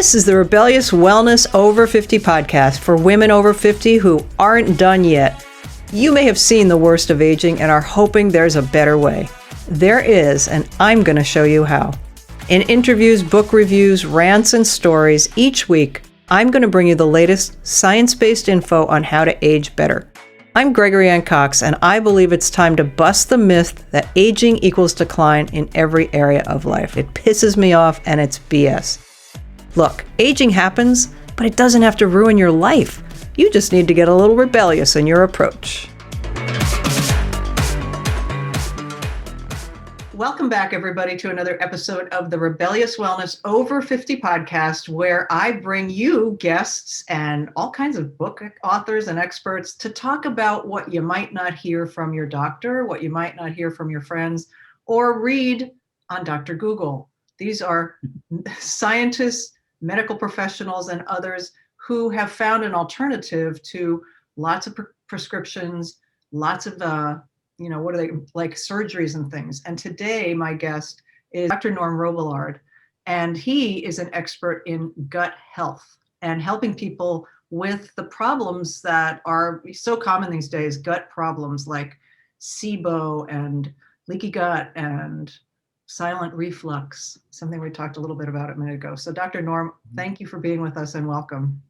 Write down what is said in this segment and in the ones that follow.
This is the Rebellious Wellness Over 50 podcast for women over 50 who aren't done yet. You may have seen the worst of aging and are hoping there's a better way. There is, and I'm going to show you how. In interviews, book reviews, rants, and stories, each week, I'm going to bring you the latest science-based info on how to age better. I'm Gregory Ann Cox, and I believe it's time to bust the myth that aging equals decline in every area of life. It pisses me off, and it's BS. Look, aging happens, but it doesn't have to ruin your life. You just need to get a little rebellious in your approach. Welcome back, everybody, to another episode of the Rebellious Wellness Over 50 podcast, where I bring you guests and all kinds of book authors and experts to talk about what you might not hear from your doctor, what you might not hear from your friends, or read on Dr. Google. These are scientists, medical professionals, and others who have found an alternative to lots of prescriptions, lots of what are they, like surgeries and things. And today my guest is Dr. Norm Robillard, and he is an expert in gut health and helping people with the problems that are so common these days, gut problems like SIBO and leaky gut and silent reflux, something we talked a little bit about a minute ago. So Dr. Norm, thank you for being with us and welcome.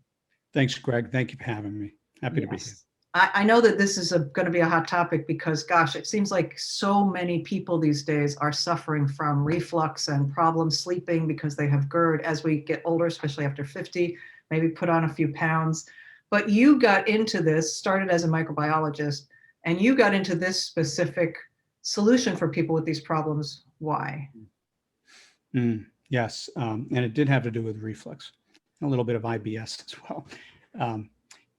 Thanks, Greg. Thank you for having me. Happy to be here. I know that this is going to be a hot topic because, gosh, it seems like so many people these days are suffering from reflux and problems sleeping because they have GERD as we get older, especially after 50, maybe put on a few pounds. But you got into this, started as a microbiologist, and you got into this specific solution for people with these problems. Why? Yes, and it did have to do with reflux, a little bit of IBS as well.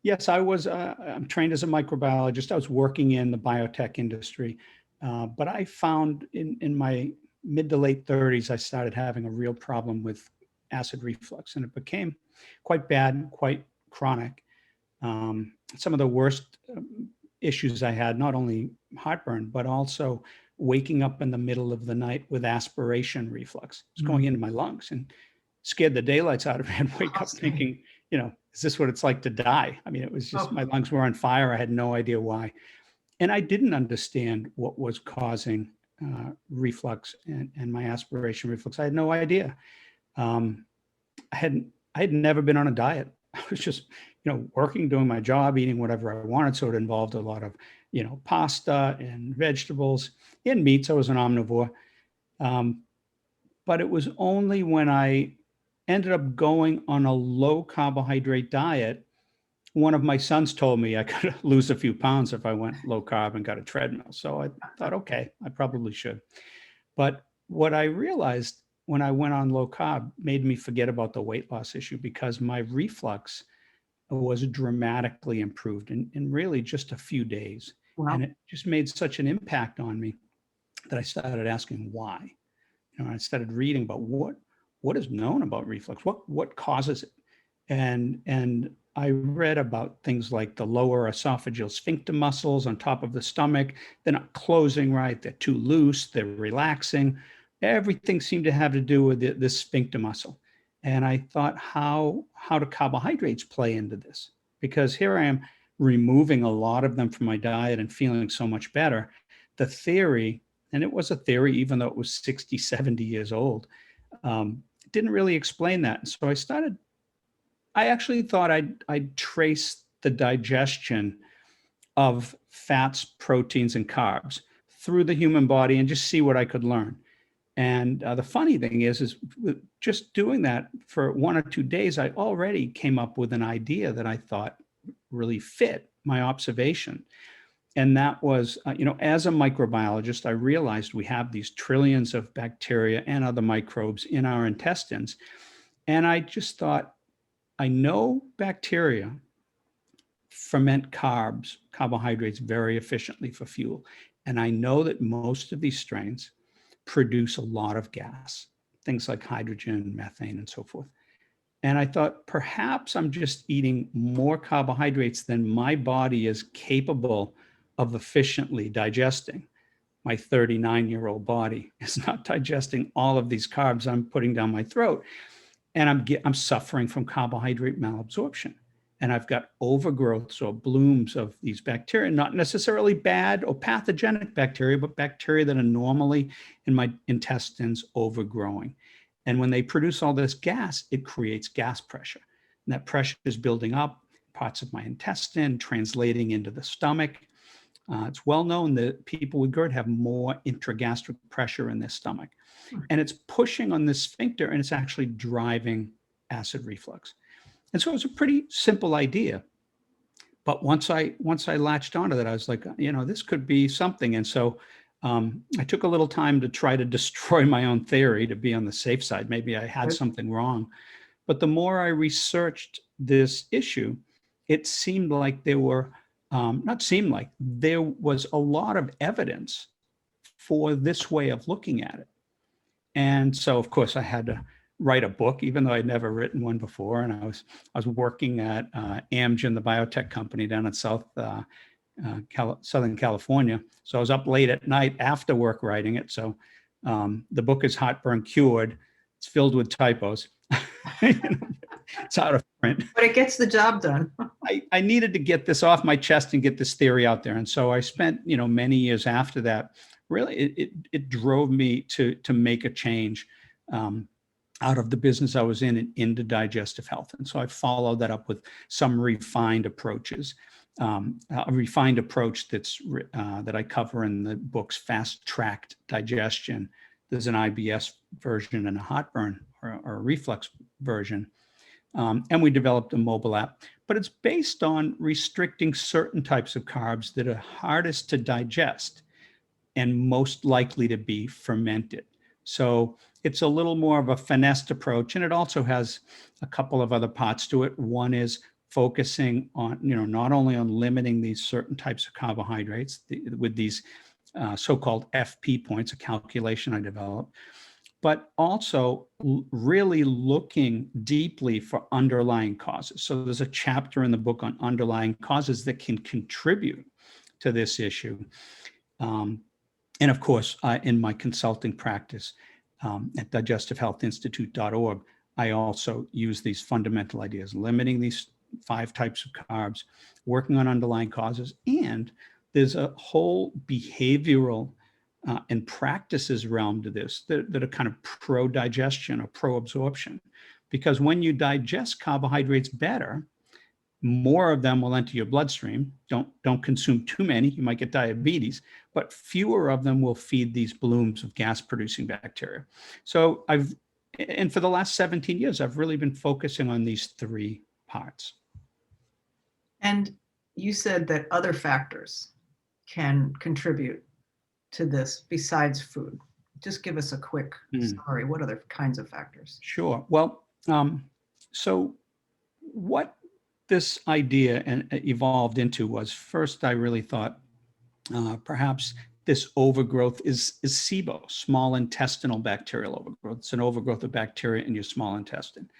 Yes, I'm trained as a microbiologist. I was working in the biotech industry, but I found in my mid to late 30s, I started having a real problem with acid reflux, and it became quite bad, quite chronic. Some of the worst issues I had, not only heartburn, but also waking up in the middle of the night with aspiration reflux. It's going into my lungs and scared the daylights out of me. I'd wake up thinking, is this what it's like to die? I mean, it was just, my lungs were on fire. I had no idea why. And I didn't understand what was causing reflux and my aspiration reflux. I had no idea. I had never been on a diet. I was just, working, doing my job, eating whatever I wanted. So it involved a lot of, pasta and vegetables and meats. I was an omnivore. But it was only when I ended up going on a low carbohydrate diet, one of my sons told me I could lose a few pounds if I went low carb and got a treadmill. So I thought, okay, I probably should. But what I realized when I went on low carb made me forget about the weight loss issue, because my reflux was dramatically improved in really just a few days. Wow. And it just made such an impact on me that I started asking why. I started reading about what is known about reflux, what causes it. And I read about things like the lower esophageal sphincter muscles on top of the stomach. They're not closing right, they're too loose, they're relaxing. Everything seemed to have to do with this sphincter muscle. And I thought, how do carbohydrates play into this? Because here I am removing a lot of them from my diet and feeling so much better. The theory, and it was a theory, even though it was 60, 70 years old, didn't really explain that. So I actually thought I'd trace the digestion of fats, proteins, and carbs through the human body and just see what I could learn. And the funny thing is just doing that for 1 or 2 days, I already came up with an idea that I thought really fit my observation. And that was, as a microbiologist, I realized we have these trillions of bacteria and other microbes in our intestines. And I just thought, I know bacteria ferment carbohydrates very efficiently for fuel. And I know that most of these strains produce a lot of gas, things like hydrogen, methane, and so forth. And I thought, perhaps I'm just eating more carbohydrates than my body is capable of efficiently digesting. My 39-year-old body is not digesting all of these carbs I'm putting down my throat. and I'm suffering from carbohydrate malabsorption. And I've got overgrowths or blooms of these bacteria, not necessarily bad or pathogenic bacteria, but bacteria that are normally in my intestines overgrowing. And when they produce all this gas, it creates gas pressure. And that pressure is building up parts of my intestine, translating into the stomach. It's well known that people with GERD have more intragastric pressure in their stomach. And it's pushing on this sphincter, and it's actually driving acid reflux. And so it's a pretty simple idea. But once I latched onto that, I was like, this could be something. And so I took a little time to try to destroy my own theory to be on the safe side. Maybe I had something wrong. But the more I researched this issue, it seemed like there was a lot of evidence for this way of looking at it. And so, of course, I had to write a book, even though I'd never written one before. And I was working at Amgen, the biotech company down in Southern California. So I was up late at night after work writing it. So the book is Heartburn Cured. It's filled with typos. It's out of print. But it gets the job done. I needed to get this off my chest and get this theory out there. And so I spent, many years after that. Really, it drove me to make a change out of the business I was in and into digestive health. And so I followed that up with some refined approaches. A refined approach that I cover in the books Fast Tract Digestion. There's an IBS version and a heartburn or a reflux version. And we developed a mobile app. But it's based on restricting certain types of carbs that are hardest to digest and most likely to be fermented. So it's a little more of a finessed approach, and it also has a couple of other parts to it. One is focusing on, not only on limiting these certain types of carbohydrates with these so-called FP points, a calculation I developed, but also really looking deeply for underlying causes. So there's a chapter in the book on underlying causes that can contribute to this issue. And of course, in my consulting practice at digestivehealthinstitute.org, I also use these fundamental ideas, limiting these 5 types of carbs, working on underlying causes, and there's a whole behavioral and practices realm to this that are kind of pro-digestion or pro-absorption. Because when you digest carbohydrates better, more of them will enter your bloodstream. Don't consume too many, you might get diabetes, but fewer of them will feed these blooms of gas-producing bacteria. So and for the last 17 years, I've really been focusing on these 3 parts. And you said that other factors can contribute to this besides food. Just give us a quick summary. What other kinds of factors? Sure. Well, so what this idea evolved into was, first, I really thought perhaps this overgrowth is SIBO, small intestinal bacterial overgrowth. It's an overgrowth of bacteria in your small intestine.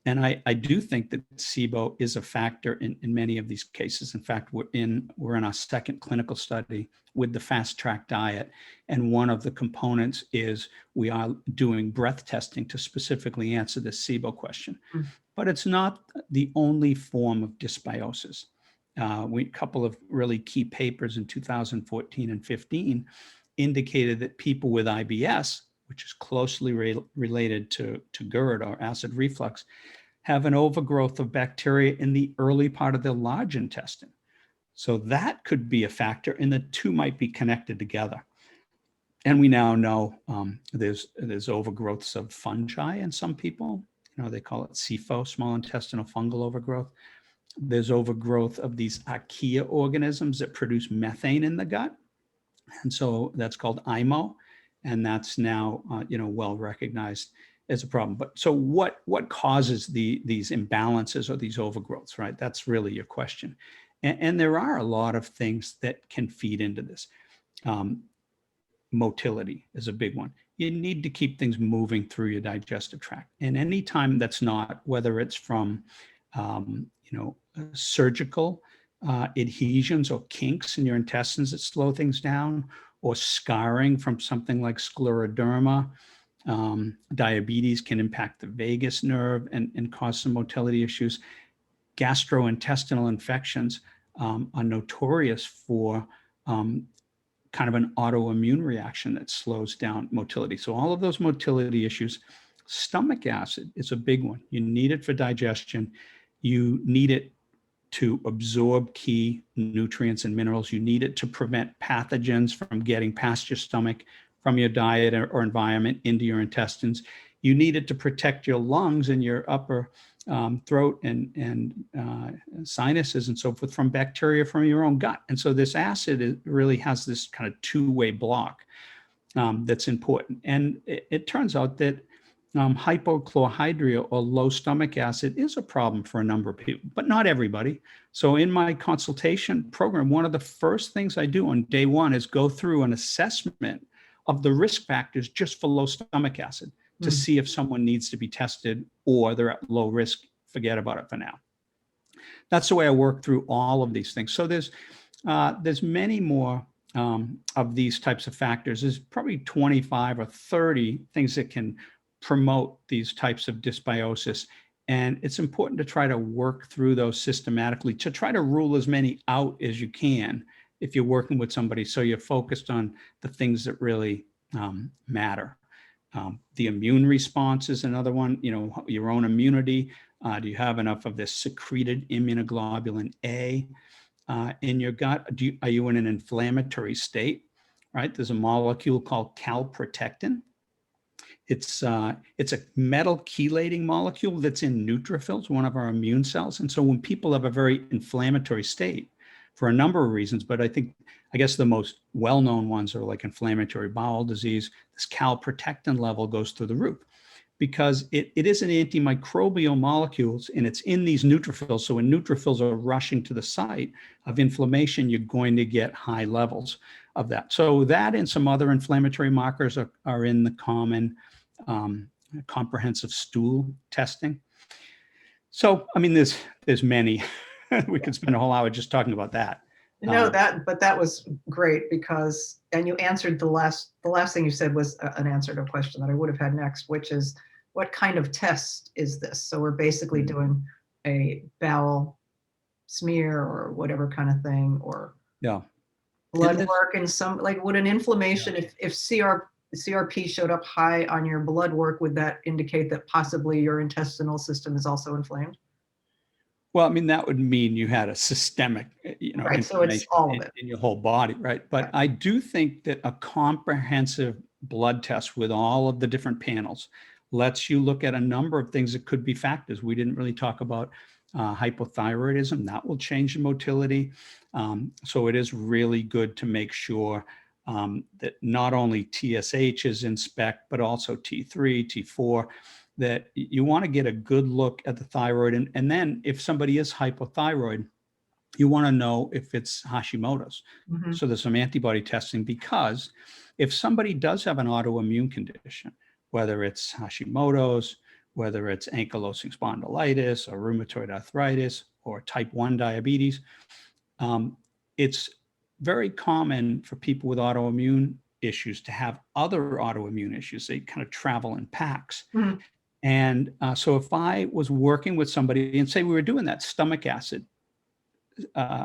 And I do think that SIBO is a factor in many of these cases. In fact, we're in our second clinical study with the Fast Tract Diet. And one of the components is we are doing breath testing to specifically answer the SIBO question. But it's not the only form of dysbiosis. A couple of really key papers in 2014 and 15 indicated that people with IBS, which is closely related to GERD or acid reflux, have an overgrowth of bacteria in the early part of the large intestine. So that could be a factor, and the 2 might be connected together. And we now know there's overgrowths of fungi in some people. They call it SIFO, small intestinal fungal overgrowth. There's overgrowth of these archaea organisms that produce methane in the gut. And so that's called 𝐖𝐢𝐿. And that's now, well recognized as a problem. But so what causes these imbalances or these overgrowths, right? That's really your question. And there are a lot of things that can feed into this. Motility is a big one. You need to keep things moving through your digestive tract. And anytime that's not, whether it's from, surgical adhesions or kinks in your intestines that slow things down, or scarring from something like scleroderma, Diabetes can impact the vagus nerve and cause some motility issues. Gastrointestinal infections are notorious for kind of an autoimmune reaction that slows down motility. So all of those motility issues. Stomach acid is a big one. You need it for digestion. You need it to absorb key nutrients and minerals. You need it to prevent pathogens from getting past your stomach, from your diet or environment into your intestines. You need it to protect your lungs and your upper throat and sinuses and so forth from bacteria from your own gut. And so this acid really has this kind of two-way block that's important. And it turns out that hypochlorhydria or low stomach acid is a problem for a number of people, but not everybody. So in my consultation program, one of the first things I do on day one is go through an assessment of the risk factors just for low stomach acid to see if someone needs to be tested or they're at low risk. Forget about it for now. That's the way I work through all of these things. So there's many more of these types of factors. There's probably 25 or 30 things that can promote these types of dysbiosis. And it's important to try to work through those systematically to try to rule as many out as you can if you're working with somebody. So you're focused on the things that really matter. The immune response is another one, your own immunity. Do you have enough of this secreted immunoglobulin A in your gut? Are you in an inflammatory state, right? There's a molecule called calprotectin. It's a metal chelating molecule that's in neutrophils, one of our immune cells. And so when people have a very inflammatory state for a number of reasons, but I guess the most well-known ones are like inflammatory bowel disease, this calprotectin level goes through the roof because it is an antimicrobial molecule and it's in these neutrophils. So when neutrophils are rushing to the site of inflammation, you're going to get high levels of that. So that and some other inflammatory markers are in the common comprehensive stool testing. So, I mean, there's many. We could spend a whole hour just talking about that. No, but that was great because, and you answered the last thing you said was an answer to a question that I would have had next, which is what kind of test is this? So we're basically doing a bowel smear or whatever kind of thing, or blood work and would an inflammation, if CRP showed up high on your blood work, would that indicate that possibly your intestinal system is also inflamed? Well, I mean, that would mean you had a systemic, right. So it's all of it in your whole body, right? But I do think that a comprehensive blood test with all of the different panels lets you look at a number of things that could be factors. We didn't really talk about hypothyroidism. That will change the motility. So it is really good to make sure that not only TSH is in spec, but also T3, T4, that you want to get a good look at the thyroid. And then if somebody is hypothyroid, you want to know if it's Hashimoto's. Mm-hmm. So there's some antibody testing, because if somebody does have an autoimmune condition, whether it's Hashimoto's, whether it's ankylosing spondylitis or rheumatoid arthritis or type 1 diabetes, it's very common for people with autoimmune issues to have other autoimmune issues. They kind of travel in packs. Mm-hmm. And so if I was working with somebody and say we were doing that stomach acid,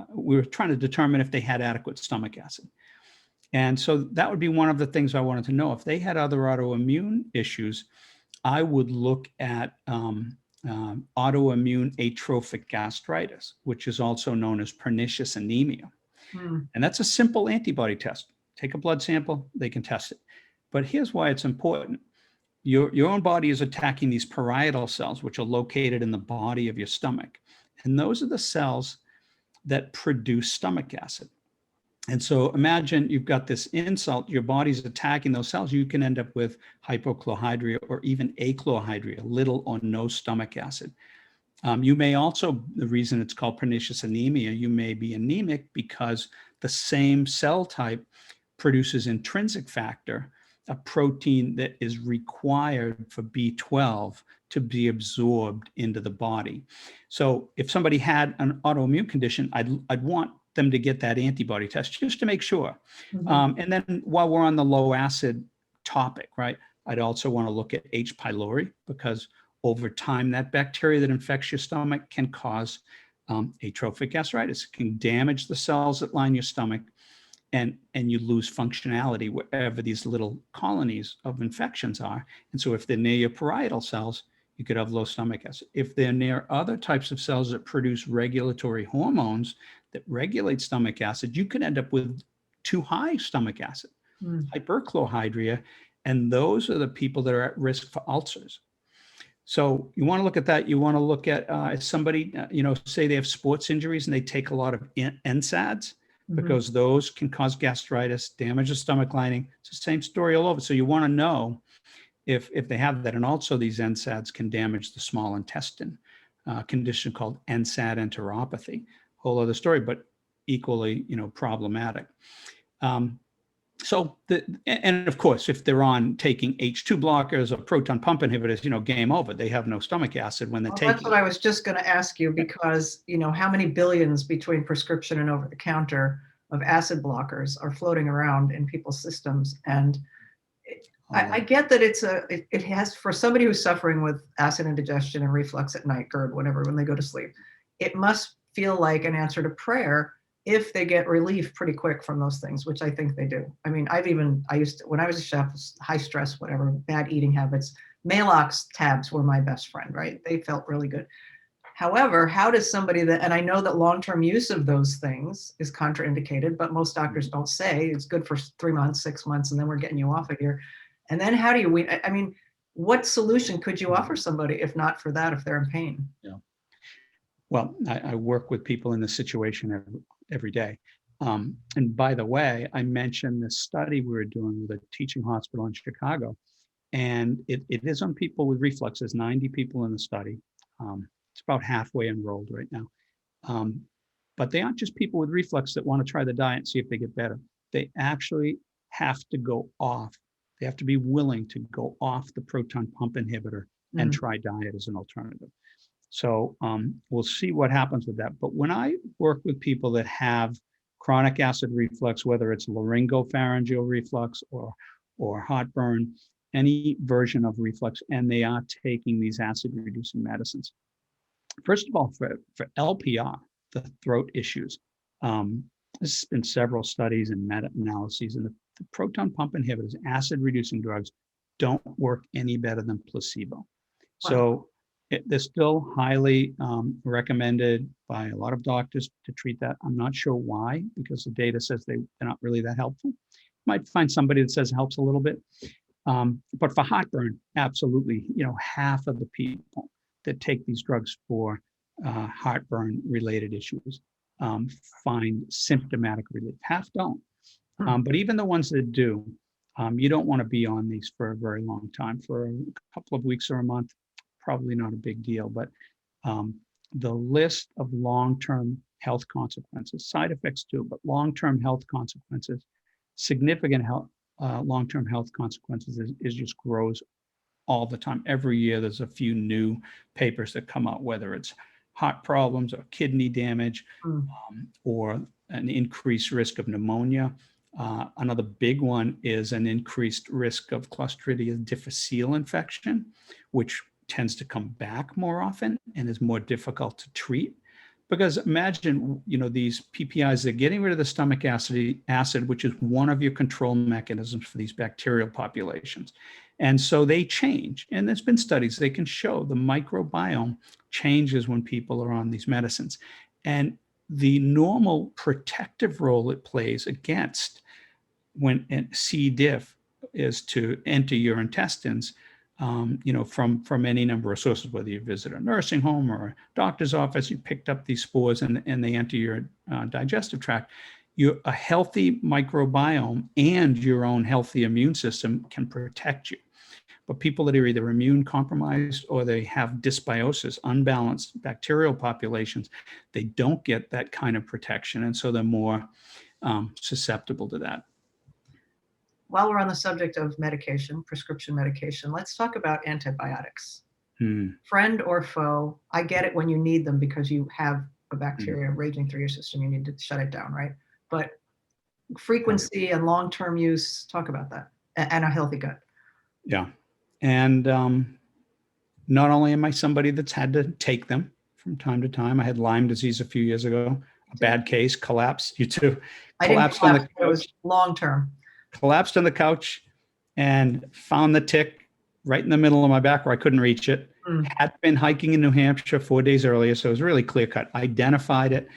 we were trying to determine if they had adequate stomach acid. And so that would be one of the things I wanted to know. If they had other autoimmune issues, I would look at autoimmune atrophic gastritis, which is also known as pernicious anemia. Mm. And that's a simple antibody test. Take a blood sample, they can test it. But here's why it's important. Your own body is attacking these parietal cells, which are located in the body of your stomach. And those are the cells that produce stomach acid. And so imagine you've got this insult, your body's attacking those cells, you can end up with hypochlorhydria or even achlorhydria, little or no stomach acid. You may also, the reason it's called pernicious anemia, you may be anemic because the same cell type produces intrinsic factor, a protein that is required for B12 to be absorbed into the body. So if somebody had an autoimmune condition, I'd want them to get that antibody test just to make sure. Mm-hmm. And then while we're on the low acid topic, right? I'd also want to look at H. pylori, because over time, that bacteria that infects your stomach can cause atrophic gastritis. It can damage the cells that line your stomach, and you lose functionality wherever these little colonies of infections are. And so if they're near your parietal cells, you could have low stomach acid. If they're near other types of cells that produce regulatory hormones that regulate stomach acid, you could end up with too high stomach acid, hyperchlorhydria, and those are the people that are at risk for ulcers. So you want to look at that. You want to look at somebody, say they have sports injuries and they take a lot of NSAIDs, because those can cause gastritis, damage the stomach lining. It's the same story all over. So you want to know if they have that. And also these NSAIDs can damage the small intestine, condition called NSAID enteropathy. Whole other story, but equally, problematic. And of course, if they're on taking H2 blockers or proton pump inhibitors, game over. They have no stomach acid when they're taking. That's what I was just going to ask you, because, how many billions between prescription and over the counter of acid blockers are floating around in people's systems. And I get that it has, for somebody who's suffering with acid indigestion and reflux at night, GERD, whatever, when they go to sleep, it must feel like an answer to prayer if they get relief pretty quick from those things, which I think they do. I mean, when I was a chef, high stress, whatever, bad eating habits, Maalox tabs were my best friend, right? They felt really good. However, how does somebody and I know that long-term use of those things is contraindicated, but most doctors don't say it's good for 3 months, 6 months, and then we're getting you off of here. And then how do you, what solution could you offer somebody if not for that, if they're in pain? Yeah. Well, I work with people in this situation every day. And by the way, I mentioned this study we were doing with a teaching hospital in Chicago, and it is on people with reflux. There's 90 people in the study. It's about halfway enrolled right now. But they aren't just people with reflux that want to try the diet and see if they get better. They actually have to go off. They have to be willing to go off the proton pump inhibitor and try diet as an alternative. So we'll see what happens with that. But when I work with people that have chronic acid reflux, whether it's laryngopharyngeal reflux or heartburn, any version of reflux, and they are taking these acid-reducing medicines. First of all, for LPR, the throat issues, there's been several studies and meta-analyses, and the proton pump inhibitors, acid-reducing drugs, don't work any better than placebo. Wow. So they're still highly recommended by a lot of doctors to treat that. I'm not sure why, because the data says they're not really that helpful. Might find somebody that says it helps a little bit. But for heartburn, absolutely, half of the people that take these drugs for heartburn-related issues find symptomatic relief. Half don't. But even the ones that do, you don't want to be on these for a very long time. For a couple of weeks or a month, probably not a big deal. But the list of long-term health consequences, side effects too, but long-term health consequences, significant long-term health consequences is just grows all the time. Every year, there's a few new papers that come out, whether it's heart problems or kidney damage or an increased risk of pneumonia. Another big one is an increased risk of Clostridium difficile infection, which tends to come back more often and is more difficult to treat. Because imagine, these PPIs, they're getting rid of the stomach acid, which is one of your control mechanisms for these bacterial populations. And so they change. And there's been studies, they can show the microbiome changes when people are on these medicines. And the normal protective role it plays against when C. diff is to enter your intestines, from any number of sources, whether you visit a nursing home or a doctor's office, you picked up these spores and they enter your digestive tract. A healthy microbiome and your own healthy immune system can protect you. But people that are either immune compromised or they have dysbiosis, unbalanced bacterial populations, they don't get that kind of protection. And so they're more susceptible to that. While we're on the subject of medication, prescription medication, let's talk about antibiotics. Friend or foe, I get it when you need them because you have a bacteria raging through your system, you need to shut it down, right? But frequency and long-term use, talk about that, and a healthy gut. Yeah. And not only am I somebody that's had to take them from time to time, I had Lyme disease a few years ago, a bad case, collapsed. You too. I didn't Collapsed on the collapse, but it was couch, long term. collapsed on the couch and found the tick right in the middle of my back where I couldn't reach it. Mm. Had been hiking in New Hampshire 4 days earlier, so it was really clear cut. Identified it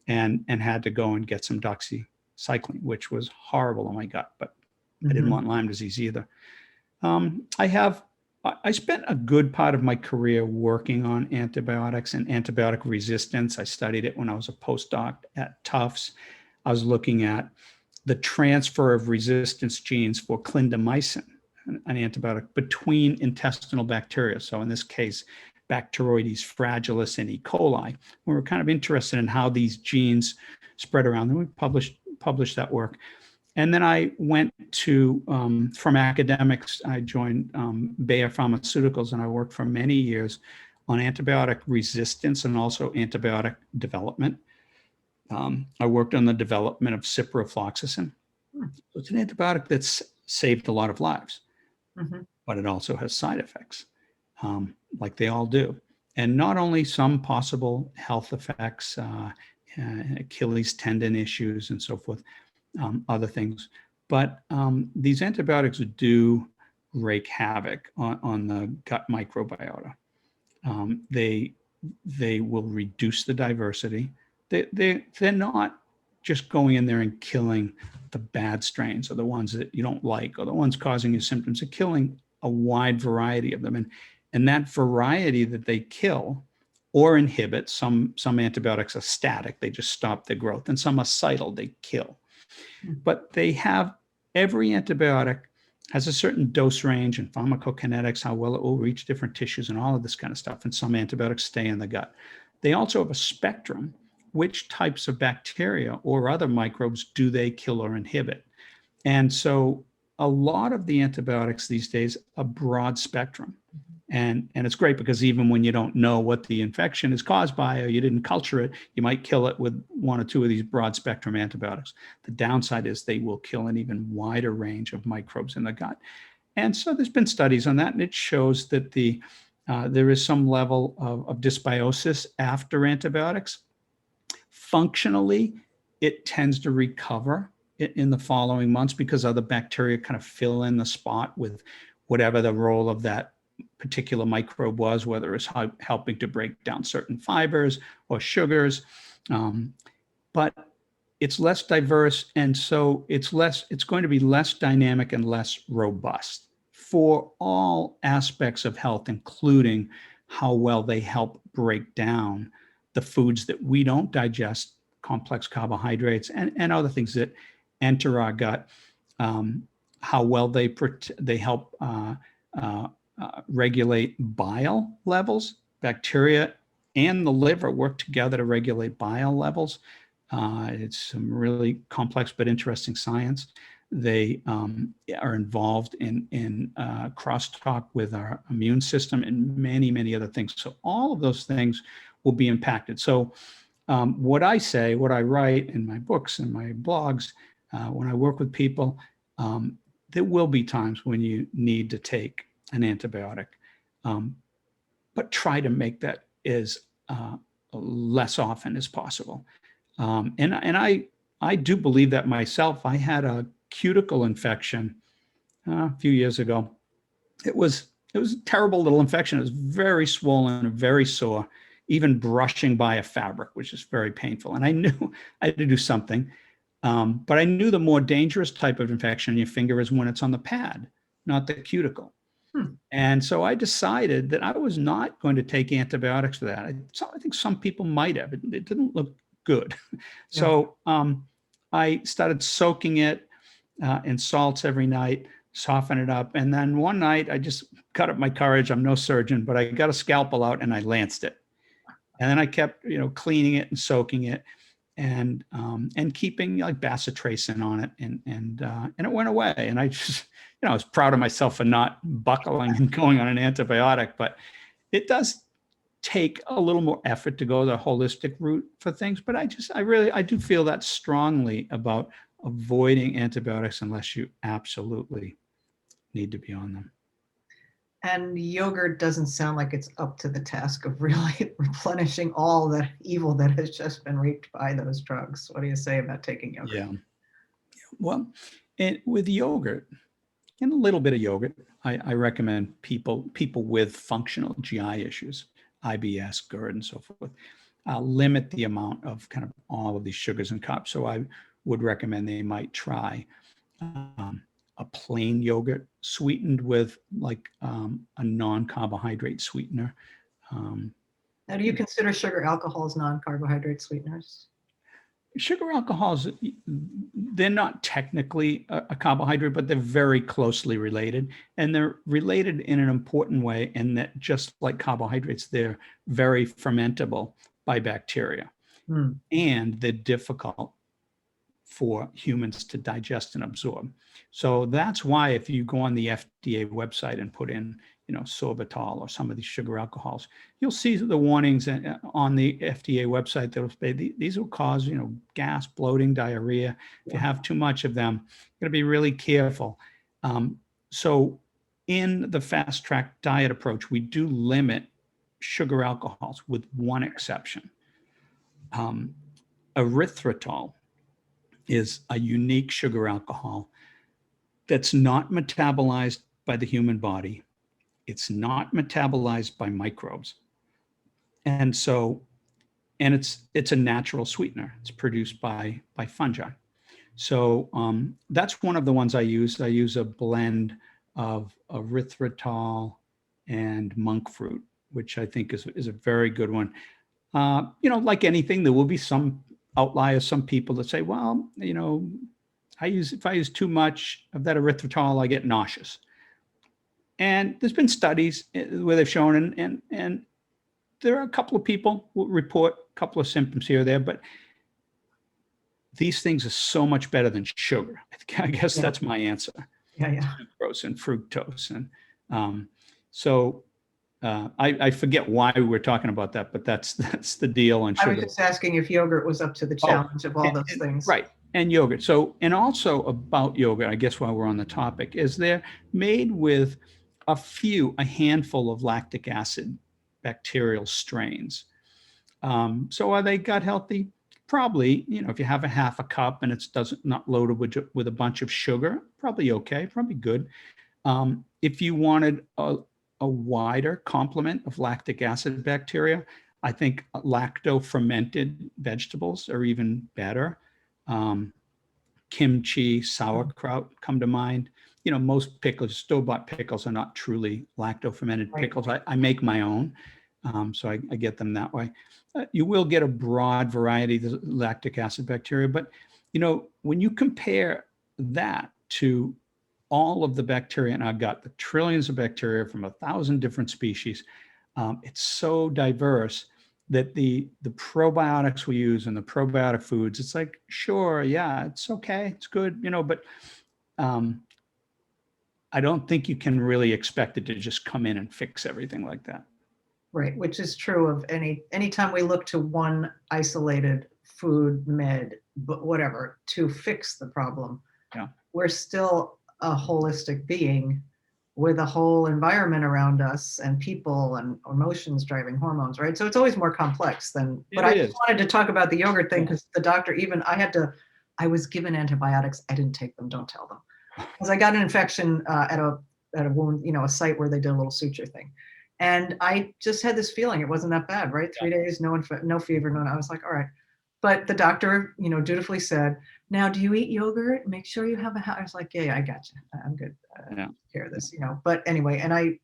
and had to go and get some doxycycline, which was horrible on my gut, but I didn't want Lyme disease either. I spent a good part of my career working on antibiotics and antibiotic resistance. I studied it when I was a postdoc at Tufts. I was looking at the transfer of resistance genes for clindamycin, an antibiotic, between intestinal bacteria. So in this case, Bacteroides fragilis and E. coli. We were kind of interested in how these genes spread around. And we published that work. And then I went to, from academics, I joined Bayer Pharmaceuticals, and I worked for many years on antibiotic resistance and also antibiotic development. I worked on the development of ciprofloxacin. So it's an antibiotic that's saved a lot of lives, but it also has side effects, like they all do. And not only some possible health effects, Achilles tendon issues and so forth, other things, but these antibiotics do wreak havoc on the gut microbiota. They will reduce the diversity. They're not just going in there and killing the bad strains or the ones that you don't like or the ones causing you symptoms. They're killing a wide variety of them, and that variety that they kill or inhibit, some antibiotics are static, they just stop their growth, and some are cytal, they kill. But they have, every antibiotic has a certain dose range and pharmacokinetics, how well it will reach different tissues and all of this kind of stuff. And some antibiotics stay in the gut. They also have a spectrum. Which types of bacteria or other microbes do they kill or inhibit? And so a lot of the antibiotics these days are broad spectrum. And it's great because even when you don't know what the infection is caused by or you didn't culture it, you might kill it with 1 or 2 of these broad spectrum antibiotics. The downside is they will kill an even wider range of microbes in the gut. And so there's been studies on that, and it shows that there is some level of dysbiosis after antibiotics. Functionally, it tends to recover in the following months because other bacteria kind of fill in the spot with whatever the role of that particular microbe was, whether it's helping to break down certain fibers or sugars. But it's less diverse, and so it's going to be less dynamic and less robust for all aspects of health, including how well they help break down the foods that we don't digest, complex carbohydrates and other things that enter our gut, how well they help regulate bile levels. Bacteria and the liver work together to regulate bile levels. It's some really complex but interesting science. They are involved in crosstalk with our immune system and many, many other things. So all of those things will be impacted. So what I say, what I write in my books and my blogs, when I work with people, there will be times when you need to take an antibiotic, but try to make that as less often as possible. And I do believe that myself. I had a cuticle infection a few years ago. It was a terrible little infection. It was very swollen and very sore, even brushing by a fabric, which is very painful. And I knew I had to do something. But I knew the more dangerous type of infection in your finger is when it's on the pad, not the cuticle. And so I decided that I was not going to take antibiotics for that. I think some people might have. It didn't look good. Yeah. So I started soaking it in salts every night, soften it up. And then one night I just got up my courage. I'm no surgeon, but I got a scalpel out and I lanced it. And then I kept, cleaning it and soaking it and keeping like bacitracin on it. And it went away. And I just, I was proud of myself for not buckling and going on an antibiotic, but it does take a little more effort to go the holistic route for things. But I do feel that strongly about avoiding antibiotics unless you absolutely need to be on them. And yogurt doesn't sound like it's up to the task of really replenishing all that evil that has just been reaped by those drugs. What do you say about taking yogurt? Yeah. Well, and with yogurt and a little bit of yogurt, I recommend people with functional GI issues, IBS, GERD, and so forth, limit the amount of kind of all of these sugars and carbs. So I would recommend they might try a plain yogurt sweetened with like a non-carbohydrate sweetener. Now, do you consider sugar alcohols non-carbohydrate sweeteners? Sugar alcohols, they're not technically a carbohydrate, but they're very closely related. And they're related in an important way in that just like carbohydrates, they're very fermentable by bacteria. And they're difficult for humans to digest and absorb. So that's why if you go on the FDA website and put in, sorbitol or some of these sugar alcohols, you'll see the warnings on the FDA website that will say these will cause, gas, bloating, diarrhea. If you have too much of them, you're going to be really careful. So in the Fast Tract Diet approach, we do limit sugar alcohols with one exception. Erythritol is a unique sugar alcohol that's not metabolized by the human body. It's not metabolized by microbes. And so, and it's a natural sweetener. It's produced by fungi. So that's one of the ones I use. I use a blend of erythritol and monk fruit, which I think is a very good one. Like anything, there will be some outliers, some people that say, well, if I use too much of that erythritol, I get nauseous. And there's been studies where they've shown, and there are a couple of people who report a couple of symptoms here or there, but these things are so much better than sugar. I guess that's my answer. Yeah. Sucrose and fructose. And I forget why we were talking about that, but that's the deal on sugar. I was just asking if yogurt was up to the challenge of all those things. Right. And yogurt. So, and also about yogurt, I guess while we're on the topic, is they're made with a handful of lactic acid bacterial strains. So are they gut healthy? Probably, if you have a half a cup and it's not loaded with a bunch of sugar, probably okay, probably good. If you wanted a wider complement of lactic acid bacteria, I think lacto-fermented vegetables are even better. Kimchi, sauerkraut come to mind. Most pickles, store-bought pickles, are not truly lacto-fermented pickles. I make my own, so I get them that way. You will get a broad variety of lactic acid bacteria, but when you compare that to all of the bacteria in our gut, the trillions of bacteria from 1,000 different species, it's so diverse that the probiotics we use and the probiotic foods, it's like, sure, yeah, it's okay, it's good, but I don't think you can really expect it to just come in and fix everything like that. Right, which is true of anytime we look to one isolated food, med, but whatever, to fix the problem. Yeah. We're still a holistic being with a whole environment around us and people and emotions driving hormones, right? So it's always more complex than, but I just wanted to talk about the yogurt thing because the doctor, I was given antibiotics. I didn't take them, don't tell them. Because I got an infection at a wound, a site where they did a little suture thing. And I just had this feeling it wasn't that bad, right? 3 days, no fever, I was like, all right. But the doctor, dutifully said, now, do you eat yogurt? Make sure you have I was like, yeah, I got you. I'm good. Take care of this, But anyway, and I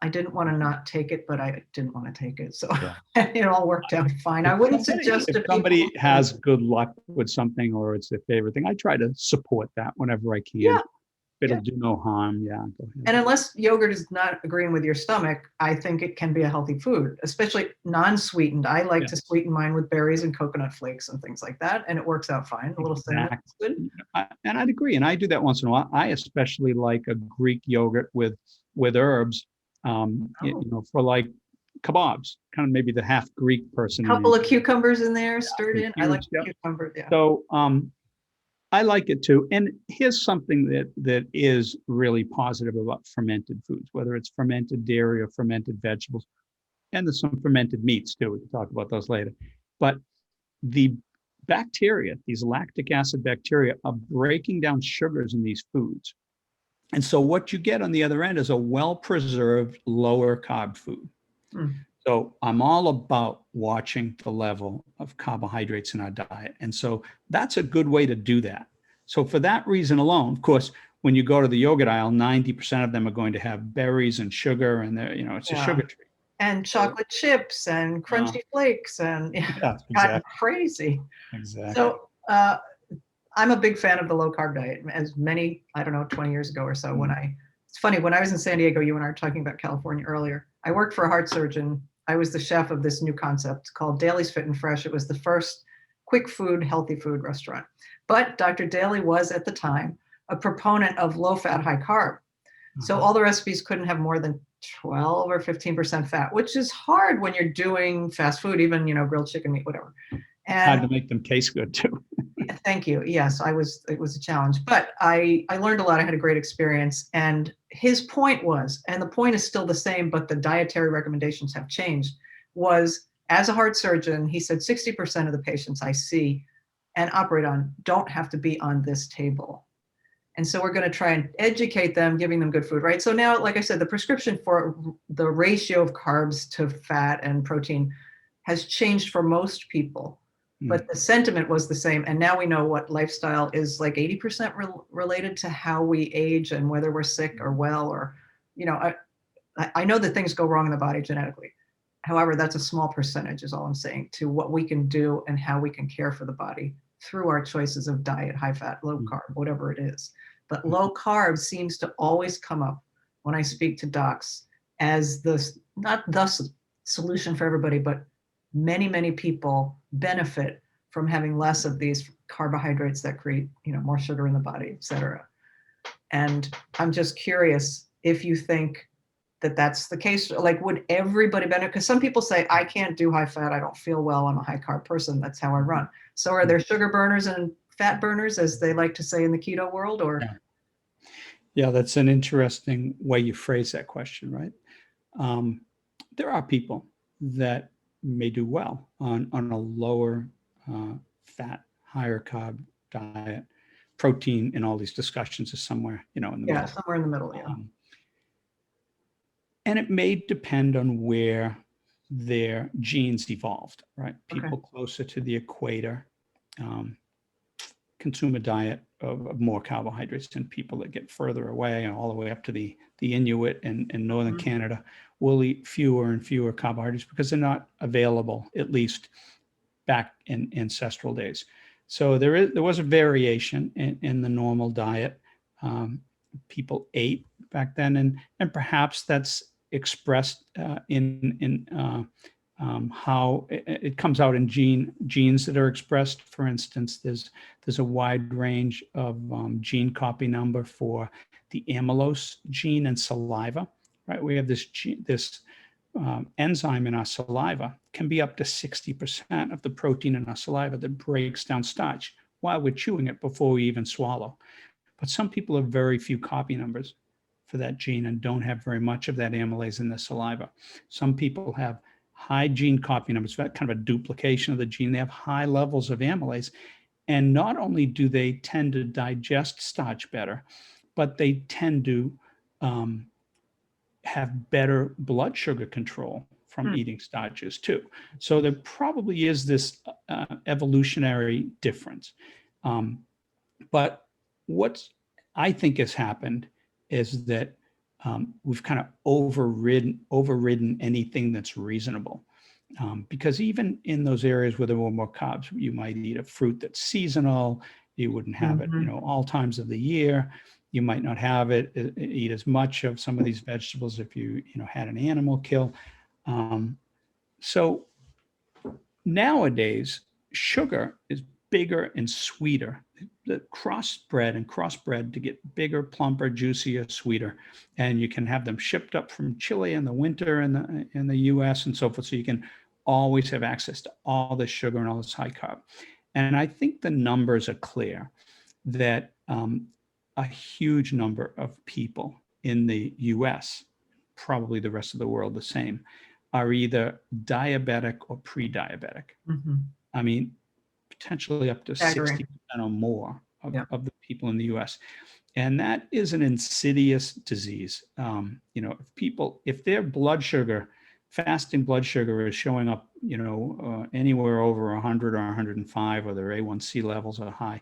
didn't want to not take it, but I didn't want to take it. So it all worked out fine. I wouldn't suggest if somebody has good luck with something or it's their favorite thing, I try to support that whenever I can. Yeah. It'll do no harm. Yeah. Go ahead. And unless yogurt is not agreeing with your stomach, I think it can be a healthy food, especially non-sweetened. I like to sweeten mine with berries and coconut flakes and things like that. And it works out fine. A little cinnamon is good. And I'd agree. And I do that once in a while. I especially like a Greek yogurt with herbs, for like kebabs, kind of maybe the half Greek person. A couple of cucumbers in there stirred in. I like cucumbers. Yeah. So, I like it too. And here's something that is really positive about fermented foods, whether it's fermented dairy or fermented vegetables, and there's some fermented meats too. We can talk about those later. But the bacteria, these lactic acid bacteria, are breaking down sugars in these foods. And so what you get on the other end is a well-preserved, lower carb food. Mm. So I'm all about watching the level of carbohydrates in our diet. And so that's a good way to do that. So for that reason alone, of course, when you go to the yogurt aisle, 90% of them are going to have berries and sugar, and they're, it's a sugar treat. And chocolate chips and crunchy flakes and Yeah, gotten crazy. Exactly. So I'm a big fan of the low carb diet. As many, I don't know, 20 years ago or so, it's funny, when I was in San Diego, you and I were talking about California earlier. I worked for a heart surgeon. I was the chef of this new concept called Daly's Fit and Fresh. It was the first quick food, healthy food restaurant. But Dr. Daly was at the time a proponent of low fat, high carb. So all the recipes couldn't have more than 12 or 15% fat, which is hard when you're doing fast food, even, grilled chicken meat, whatever. And hard to make them taste good too. Thank you. Yes, it was a challenge, but I learned a lot. I had a great experience. And his point was, and the point is still the same, but the dietary recommendations have changed, was as a heart surgeon, he said 60% of the patients I see and operate on don't have to be on this table. And so we're going to try and educate them, giving them good food, right? So now, like I said, the prescription for the ratio of carbs to fat and protein has changed for most people, but the sentiment was the same. And now we know what lifestyle is like 80% related to how we age and whether we're sick or well, or, I know that things go wrong in the body genetically. However, that's a small percentage is all I'm saying to what we can do and how we can care for the body through our choices of diet, high fat, low carb, whatever it is. But low carb seems to always come up when I speak to docs as not the solution for everybody, but many, many people benefit from having less of these carbohydrates that create, more sugar in the body, et cetera. And I'm just curious if you think that that's the case. Like, would everybody benefit? Because some people say, I can't do high fat. I don't feel well. I'm a high carb person. That's how I run. So are there sugar burners and fat burners, as they like to say in the keto world, or? Yeah, that's an interesting way you phrase that question, right? There are people that may do well on a lower fat, higher carb diet. Protein in all these discussions is somewhere, in the middle. Yeah, somewhere in the middle, yeah. And it may depend on where their genes evolved, right? People closer to the equator consume a diet of more carbohydrates than people that get further away, and all the way up to the Inuit and northern Canada will eat fewer and fewer carbohydrates because they're not available, at least back in ancestral days. So there was a variation in the normal diet people ate back then, and perhaps that's expressed in how it comes out in genes that are expressed. For instance, there's a wide range of gene copy number for the amylose gene in saliva, right? We have this enzyme in our saliva, can be up to 60% of the protein in our saliva that breaks down starch while we're chewing it before we even swallow. But some people have very few copy numbers for that gene and don't have very much of that amylase in their saliva. Some people have high gene copy numbers, that kind of a duplication of the gene. They have high levels of amylase. And not only do they tend to digest starch better, but they tend to have better blood sugar control from eating starches too. So there probably is this evolutionary difference. But what I think has happened is that we've kind of overridden anything that's reasonable. Because even in those areas where there were more carbs, you might eat a fruit that's seasonal. You wouldn't have it, all times of the year. You might not have eat as much of some of these vegetables if you had an animal kill. So nowadays, sugar is bigger and sweeter. The crossbred to get bigger, plumper, juicier, sweeter, and you can have them shipped up from Chile in the winter in the U.S. and so forth. So you can always have access to all this sugar and all this high carb. And I think the numbers are clear that a huge number of people in the US, probably the rest of the world the same, are either diabetic or pre-diabetic. Mm-hmm. I mean, potentially up to 60% or more of the people in the US. And that is an insidious disease. If their blood sugar, fasting blood sugar is showing up, anywhere over 100 or 105, or their A1C levels are high,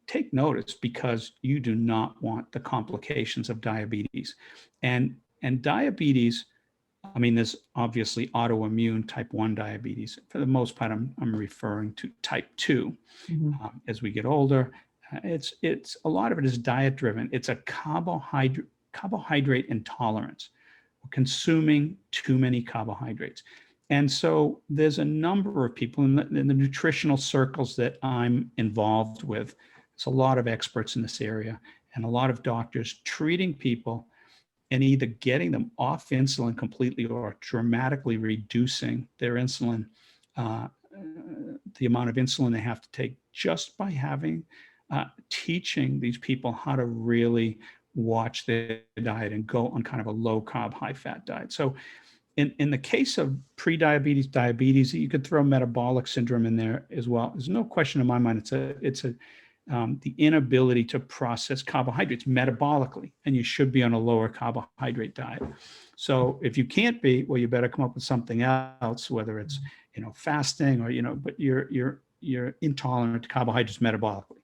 take notice, because you do not want the complications of diabetes. And diabetes, I mean, there's obviously autoimmune type 1 diabetes. For the most part, I'm referring to type 2. Mm-hmm. As we get older, it's a lot of it is diet driven. It's a carbohydrate intolerance. We're consuming too many carbohydrates. And so there's a number of people in the nutritional circles that I'm involved with. There's a lot of experts in this area and a lot of doctors treating people and either getting them off insulin completely or dramatically reducing their insulin, the amount of insulin they have to take, just by teaching these people how to really watch their diet and go on kind of a low carb, high fat diet. So in the case of pre-diabetes, diabetes, you could throw metabolic syndrome in there as well. There's no question in my mind. It's the inability to process carbohydrates metabolically, and you should be on a lower carbohydrate diet. So if you can't be, well, you better come up with something else, whether it's fasting or but you're intolerant to carbohydrates metabolically.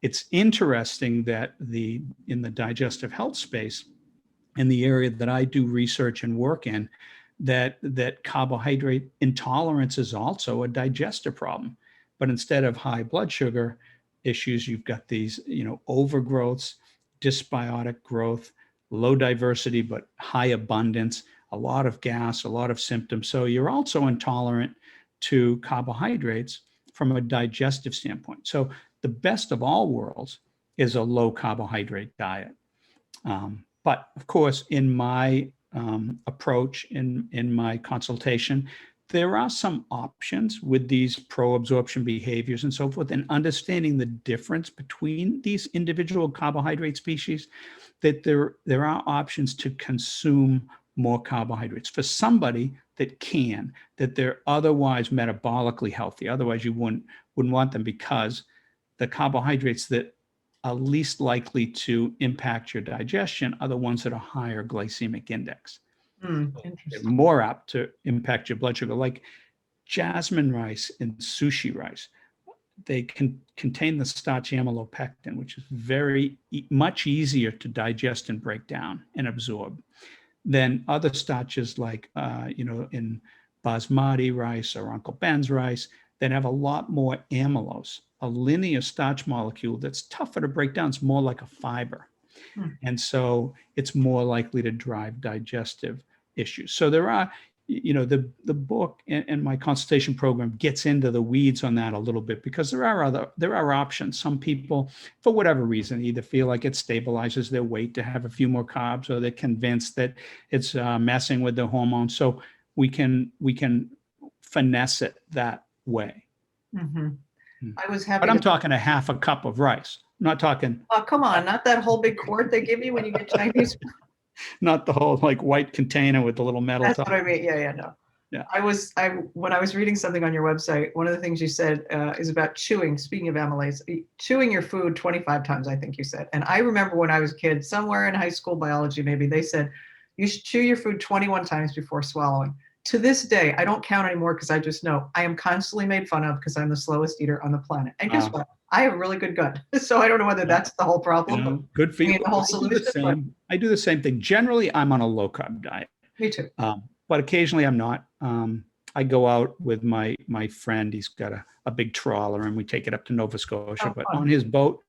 It's interesting that in the digestive health space, in the area that I do research and work in, that carbohydrate intolerance is also a digestive problem. But instead of high blood sugar issues, you've got these, overgrowths, dysbiotic growth, low diversity, but high abundance, a lot of gas, a lot of symptoms. So you're also intolerant to carbohydrates from a digestive standpoint. So the best of all worlds is a low carbohydrate diet. But of course, in my approach, in my consultation, there are some options with these pro-absorption behaviors and so forth, and understanding the difference between these individual carbohydrate species, that there are options to consume more carbohydrates for somebody that they're otherwise metabolically healthy. Otherwise, you wouldn't want them, because the carbohydrates that are least likely to impact your digestion are the ones that are higher glycemic index. They're more apt to impact your blood sugar, like jasmine rice and sushi rice. They can contain the starch amylopectin, which is much easier to digest and break down and absorb than other starches like, in basmati rice or Uncle Ben's rice, that have a lot more amylose, a linear starch molecule that's tougher to break down. It's more like a fiber. And so it's more likely to drive digestive issues. So there are, the book and my consultation program gets into the weeds on that a little bit, because there are options. Some people, for whatever reason, either feel like it stabilizes their weight to have a few more carbs, or they're convinced that it's messing with their hormones. So we can finesse it that way. Mm-hmm. I was happy. But I'm talking a half a cup of rice. I'm not talking. Oh, come on, not that whole big quart they give you when you get Chinese. Not the whole white container with the little metal That's top. what I mean. Yeah, no. Yeah. When I was reading something on your website, one of the things you said is about chewing. Speaking of amylase, chewing your food 25 times, I think you said. And I remember when I was a kid, somewhere in high school biology, maybe, they said you should chew your food 21 times before swallowing. To this day, I don't count anymore, because I just know I am constantly made fun of because I'm the slowest eater on the planet. And guess what? I have a really good gut. So I don't know whether that's the whole problem. Good for you. The whole solution. I do the same thing. Generally, I'm on a low carb diet. Me too. But occasionally I'm not. I go out with my friend. He's got a big trawler, and we take it up to Nova Scotia. But on his boat,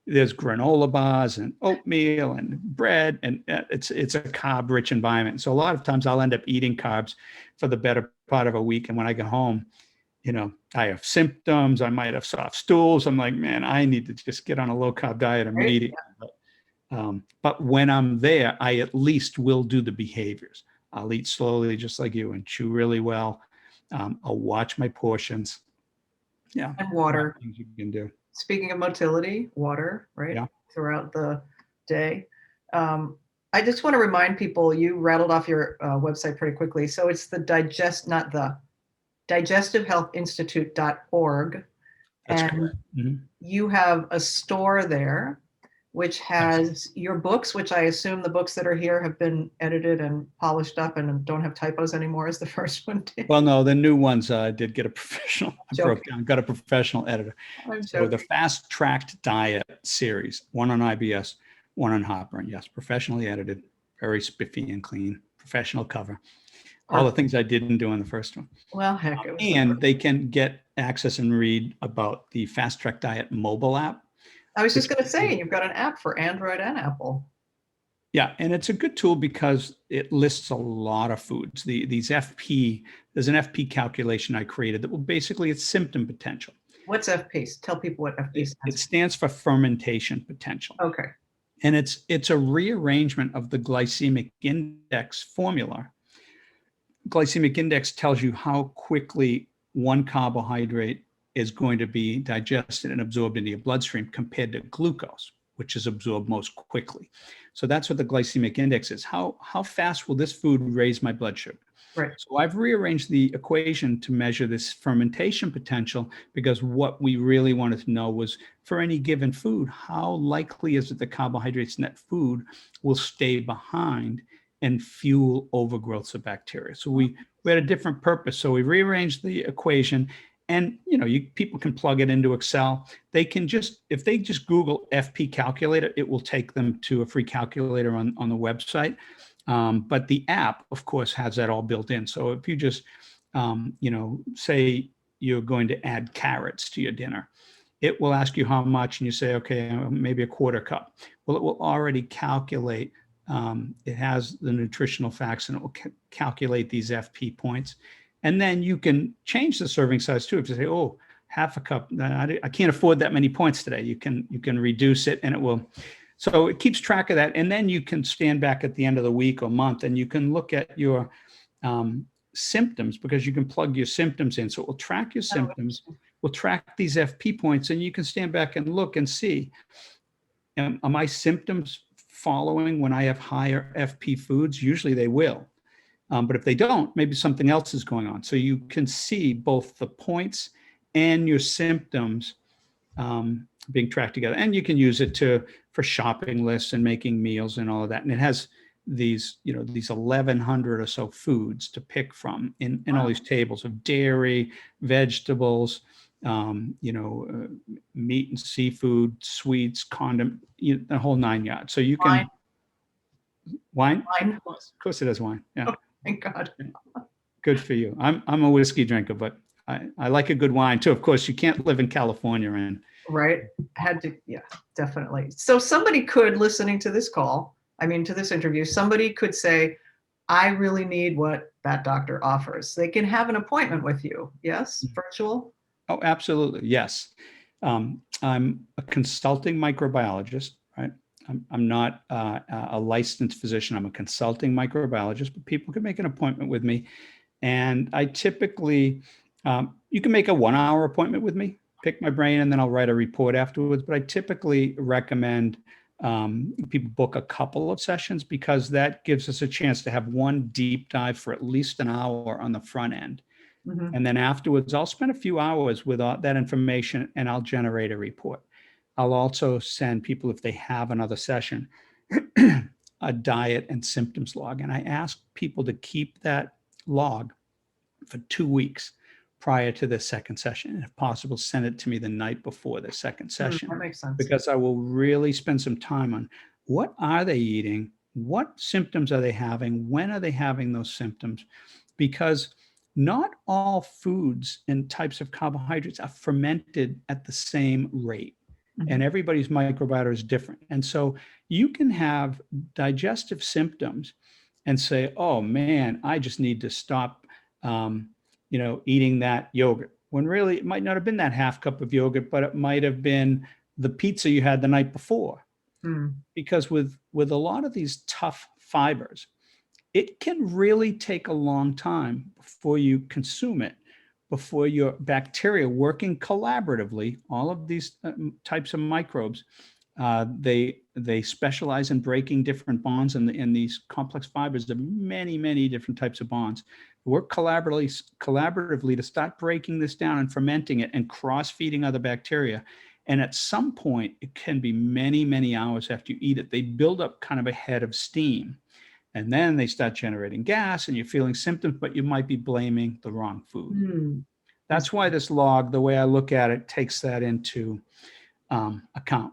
there's granola bars and oatmeal and bread, and it's a carb-rich environment. So a lot of times I'll end up eating carbs for the better part of a week. And when I get home, I have symptoms. I might have soft stools. I'm like, man, I need to just get on a low-carb diet immediately. But when I'm there, I at least will do the behaviors. I'll eat slowly, just like you, and chew really well. I'll watch my portions. Yeah. And water. Things you can do. speaking of motility, water, right? Yeah. Throughout the day. I just want to remind people, you rattled off your website pretty quickly. So it's the Digestive Health Institute.org. That's And correct. you have a store there which has Yes. your books, which I assume the books that are here have been edited and polished up and don't have typos anymore, as the first one did. Well, no, the new ones did get a professional. Got a professional editor. I'm So the joking. Fast Tract Diet series, one on IBS, one on heartburn. Yes, professionally edited, very spiffy and clean, professional cover. All the things I didn't do in the first one. Well, heck, it was And they can get access and read about the Fast Tract Diet mobile app. I was just going to say, you've got an app for Android and Apple. Yeah, and it's a good tool because it lists a lot of foods. There's an FP calculation I created that will basically, it's symptom potential. What's FP? Tell people what FP stands for. It stands for fermentation potential. Okay. And it's a rearrangement of the glycemic index formula. Glycemic index tells you how quickly one carbohydrate is going to be digested and absorbed into your bloodstream compared to glucose, which is absorbed most quickly. So that's what the glycemic index is. How fast will this food raise my blood sugar? Right. So I've rearranged the equation to measure this fermentation potential, because what we really wanted to know was, for any given food, how likely is it the carbohydrates in that food will stay behind and fuel overgrowths of bacteria? So we had a different purpose. So we rearranged the equation. And people can plug it into Excel. They can if they just Google FP calculator, it will take them to a free calculator on the website. But the app, of course, has that all built in. So if you just, say you're going to add carrots to your dinner, it will ask you how much, and you say, okay, maybe a quarter cup. Well, it will already calculate. It has the nutritional facts, and it will calculate these FP points. And then you can change the serving size too. If you say, oh, half a cup, I can't afford that many points today. You can reduce it, and it will. So it keeps track of that. And then you can stand back at the end of the week or month, and you can look at your symptoms, because you can plug your symptoms in. So it will track your symptoms, will track these FP points, and you can stand back and look and see, are my symptoms following when I have higher FP foods? Usually they will. But if they don't, maybe something else is going on. So you can see both the points and your symptoms being tracked together. And you can use it for shopping lists and making meals and all of that. And it has these 1,100 or so foods to pick from in all these tables of dairy, vegetables, meat and seafood, sweets, condiment, the whole 9 yards. So you can wine. Of course it has wine. Yeah. Oh, thank God. Good for you. I'm a whiskey drinker, but I like a good wine too. Of course, you can't live in California and. Right. Yeah, definitely. So somebody could, listening to this to this interview, somebody could say, I really need what that doctor offers. They can have an appointment with you. Yes. Virtual. Oh, absolutely. Yes. I'm a consulting microbiologist, right? I'm not a licensed physician. I'm a consulting microbiologist, but people can make an appointment with me. And I typically, you can make a 1 hour appointment with me, pick my brain, and then I'll write a report afterwards. But I typically recommend people book a couple of sessions, because that gives us a chance to have one deep dive for at least an hour on the front end. Mm-hmm. And then afterwards, I'll spend a few hours with that information, and I'll generate a report. I'll also send people, if they have another session, a diet and symptoms log. And I ask people to keep that log for 2 weeks prior to the second session. And if possible, send it to me the night before the second session. That makes sense. Because I will really spend some time on what are they eating? What symptoms are they having? When are they having those symptoms? Because not all foods and types of carbohydrates are fermented at the same rate. Mm-hmm. And everybody's microbiota is different. And so you can have digestive symptoms and say, oh man, I just need to stop, eating that yogurt. When really it might not have been that half cup of yogurt, but it might have been the pizza you had the night before. Mm. Because with a lot of these tough fibers, it can really take a long time before you consume it. before your bacteria working collaboratively, all of these types of microbes, they specialize in breaking different bonds in these complex fibers. There are many, many different types of bonds. Work collaboratively to start breaking this down and fermenting it and cross-feeding other bacteria. And at some point, it can be many, many hours after you eat it, they build up kind of a head of steam. And then they start generating gas and you're feeling symptoms, but you might be blaming the wrong food. That's why this log, the way I look at it, takes that into account.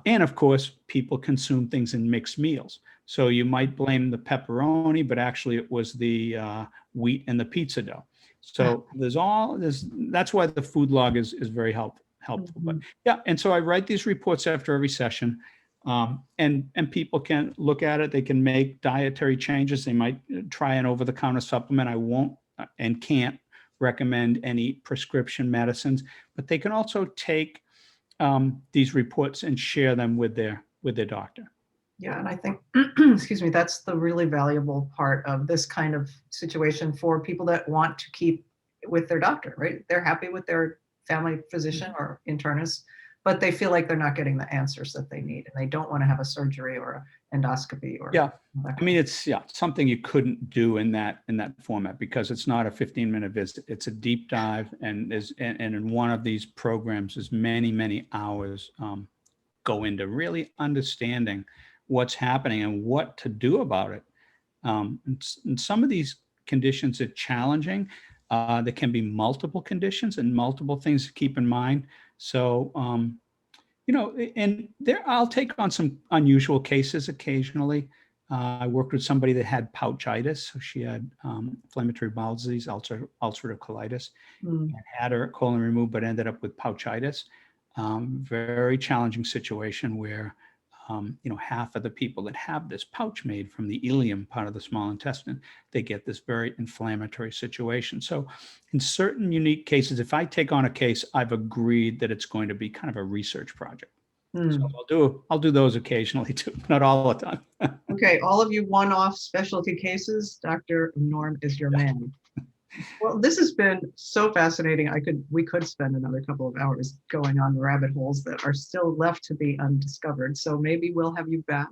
And of course, people consume things in mixed meals. So you might blame the pepperoni, but actually it was the wheat and the pizza dough. So that's why the food log is very helpful. But yeah, and so I write these reports after every session. And people can look at it. They can make dietary changes. They might try an over-the-counter supplement. I won't and can't recommend any prescription medicines, but they can also take these reports and share them with their doctor. Yeah, and I think, excuse me, that's the really valuable part of this kind of situation for people that want to keep with their doctor, right? They're happy with their family physician or internist, but they feel like they're not getting the answers that they need, and they don't want to have a surgery or an endoscopy or. Yeah, I mean, it's something you couldn't do in that format because it's not a 15-minute visit. It's a deep dive, and in one of these programs, there's many hours go into really understanding what's happening and what to do about it. And some of these conditions are challenging. There can be multiple conditions and multiple things to keep in mind. So, and I'll take on some unusual cases occasionally. I worked with somebody that had pouchitis. So she had inflammatory bowel disease, ulcerative colitis, and had her colon removed, but ended up with pouchitis. Very challenging situation where, half of the people that have this pouch made from the ileum, part of the small intestine, they get this very inflammatory situation. So in certain unique cases, if I take on a case, I've agreed that it's going to be kind of a research project. So I'll do those occasionally too, not all the time. Okay, all of you one-off specialty cases, Dr. Norm is your man. Well, this has been so fascinating. We could spend another couple of hours going on rabbit holes that are still left to be undiscovered. So maybe we'll have you back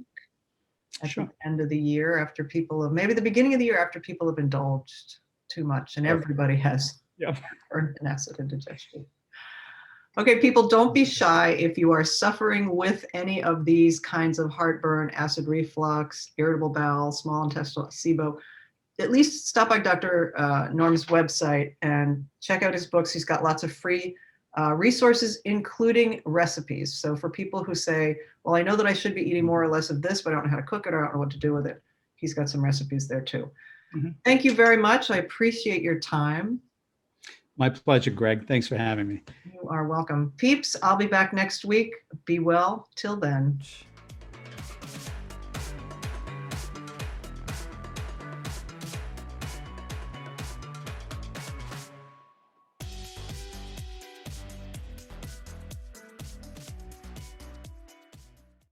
at the end of the year after maybe the beginning of the year after people have indulged too much and everybody has heartburn and acid indigestion. Okay, people, don't be shy if you are suffering with any of these kinds of heartburn, acid reflux, irritable bowel, small intestinal SIBO. At least stop by Dr. Norm's website and check out his books. He's got lots of free resources, including recipes. So for people who say, well, I know that I should be eating more or less of this, but I don't know how to cook it or I don't know what to do with it, he's got some recipes there too. Thank you very much. I appreciate your time. My pleasure, Greg. Thanks for having me. You are welcome. Peeps, I'll be back next week. Be well. Till then.